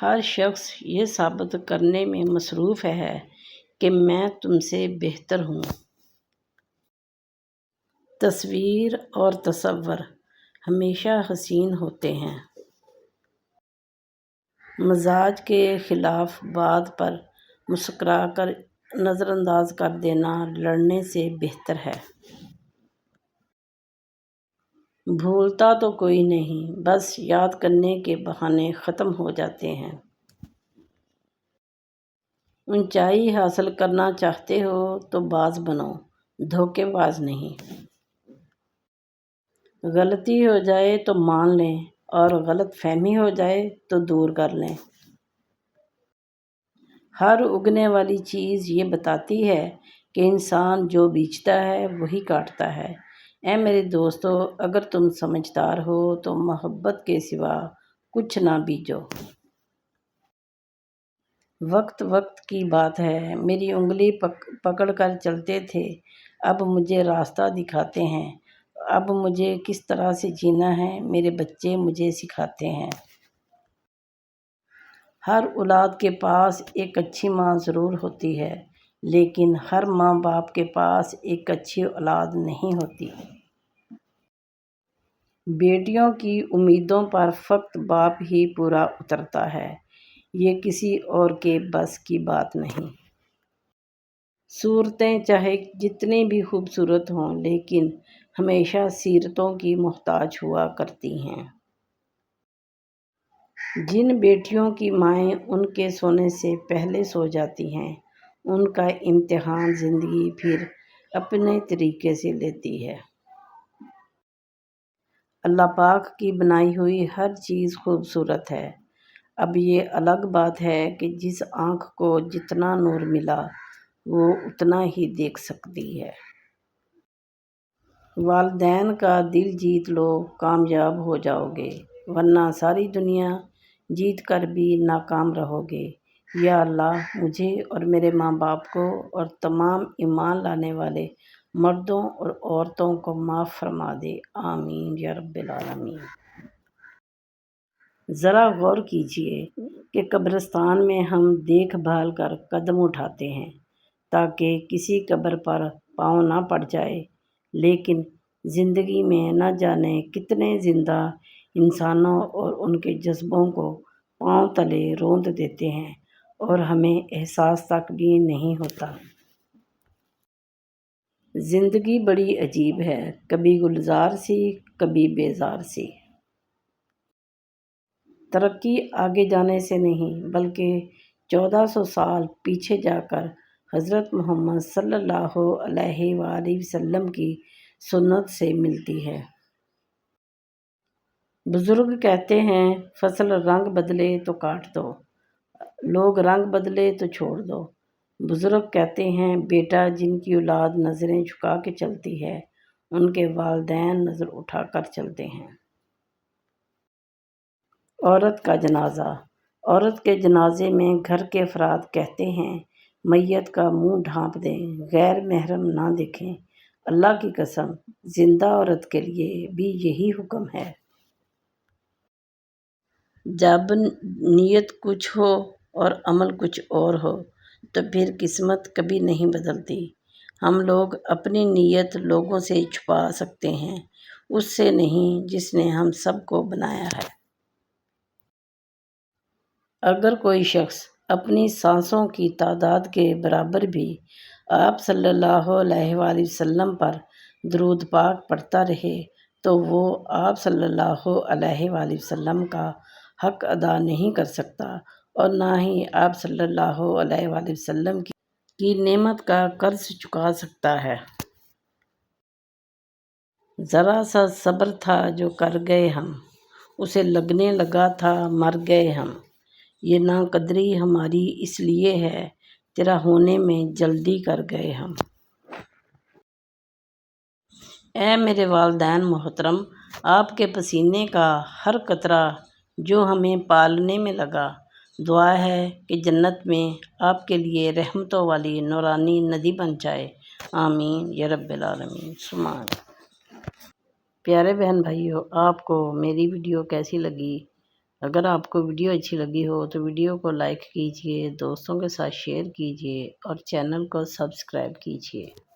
ہر شخص یہ ثابت کرنے میں مصروف ہے کہ میں تم سے بہتر ہوں۔ تصویر اور تصور ہمیشہ حسین ہوتے ہیں۔ مزاج کے خلاف بات پر مسکرا کر نظر انداز کر دینا لڑنے سے بہتر ہے۔ بھولتا تو کوئی نہیں، بس یاد کرنے کے بہانے ختم ہو جاتے ہیں۔ اونچائی حاصل کرنا چاہتے ہو تو باز بنو، دھوکے باز نہیں۔ غلطی ہو جائے تو مان لیں اور غلط فہمی ہو جائے تو دور کر لیں۔ ہر اگنے والی چیز یہ بتاتی ہے کہ انسان جو بیجتا ہے وہی کاٹتا ہے۔ اے میرے دوستو، اگر تم سمجھدار ہو تو محبت کے سوا کچھ نہ بیجو۔ وقت وقت کی بات ہے، میری انگلی پکڑ کر چلتے تھے، اب مجھے راستہ دکھاتے ہیں۔ اب مجھے کس طرح سے جینا ہے میرے بچے مجھے سکھاتے ہیں۔ ہر اولاد کے پاس ایک اچھی ماں ضرور ہوتی ہے، لیکن ہر ماں باپ کے پاس ایک اچھی اولاد نہیں ہوتی۔ بیٹیوں کی امیدوں پر فقط باپ ہی پورا اترتا ہے، یہ کسی اور کے بس کی بات نہیں۔ صورتیں چاہے جتنی بھی خوبصورت ہوں، لیکن ہمیشہ سیرتوں کی محتاج ہوا کرتی ہیں۔ جن بیٹیوں کی مائیں ان کے سونے سے پہلے سو جاتی ہیں، ان کا امتحان زندگی پھر اپنے طریقے سے لیتی ہے۔ اللہ پاک کی بنائی ہوئی ہر چیز خوبصورت ہے۔ اب یہ الگ بات ہے کہ جس آنکھ کو جتنا نور ملا وہ اتنا ہی دیکھ سکتی ہے۔ والدین کا دل جیت لو، کامیاب ہو جاؤ گے، ورنہ ساری دنیا جیت کر بھی ناکام رہو گے۔ یا اللہ مجھے اور میرے ماں باپ کو اور تمام ایمان لانے والے مردوں اور عورتوں کو معاف فرما دے، آمین یا رب العالمین۔ ذرا غور کیجئے کہ قبرستان میں ہم دیکھ بھال کر قدم اٹھاتے ہیں تاکہ کسی قبر پر پاؤں نہ پڑ جائے، لیکن زندگی میں نہ جانے کتنے زندہ انسانوں اور ان کے جذبوں کو پاؤں تلے روند دیتے ہیں اور ہمیں احساس تک بھی نہیں ہوتا۔ زندگی بڑی عجیب ہے، کبھی گلزار سی، کبھی بیزار سی۔ ترقی آگے جانے سے نہیں بلکہ 1400 سال پیچھے جا کر حضرت محمد صلی اللہ علیہ وآلہ وسلم کی سنت سے ملتی ہے۔ بزرگ کہتے ہیں فصل رنگ بدلے تو کاٹ دو، لوگ رنگ بدلے تو چھوڑ دو۔ بزرگ کہتے ہیں بیٹا جن کی اولاد نظریں جھکا کے چلتی ہے، ان کے والدین نظر اٹھا کر چلتے ہیں۔ عورت کا جنازہ۔ عورت کے جنازے میں گھر کے افراد کہتے ہیں میت کا منہ ڈھانپ دیں، غیر محرم نہ دیکھیں۔ اللہ کی قسم، زندہ عورت کے لیے بھی یہی حکم ہے۔ جب نیت کچھ ہو اور عمل کچھ اور ہو تو پھر قسمت کبھی نہیں بدلتی۔ ہم لوگ اپنی نیت لوگوں سے چھپا سکتے ہیں، اس سے نہیں جس نے ہم سب کو بنایا ہے۔ اگر کوئی شخص اپنی سانسوں کی تعداد کے برابر بھی آپ صلی اللہ علیہ وآلہ وسلم پر درود پاک پڑھتا رہے تو وہ آپ صلی اللہ علیہ وآلہ وسلم کا حق ادا نہیں کر سکتا اور نہ ہی آپ صلی اللہ علیہ وآلہ وسلم کی نعمت کا قرض چکا سکتا ہے۔ ذرا سا صبر تھا جو کر گئے ہم، اسے لگنے لگا تھا مر گئے ہم۔ یہ ناقدری ہماری اس لیے ہے تیرا ہونے میں جلدی کر گئے ہم۔ اے میرے والدین محترم، آپ کے پسینے کا ہر قطرہ جو ہمیں پالنے میں لگا، دعا ہے کہ جنت میں آپ کے لیے رحمتوں والی نورانی ندی بن جائے، آمین یا رب العالمین ثم آمین۔ پیارے بہن بھائیو، آپ کو میری ویڈیو کیسی لگی اگر آپ کو ویڈیو اچھی لگی ہو تو ویڈیو کو لائک کیجیے، دوستوں کے ساتھ شیئر کیجیے اور چینل کو سبسکرائب کیجیے۔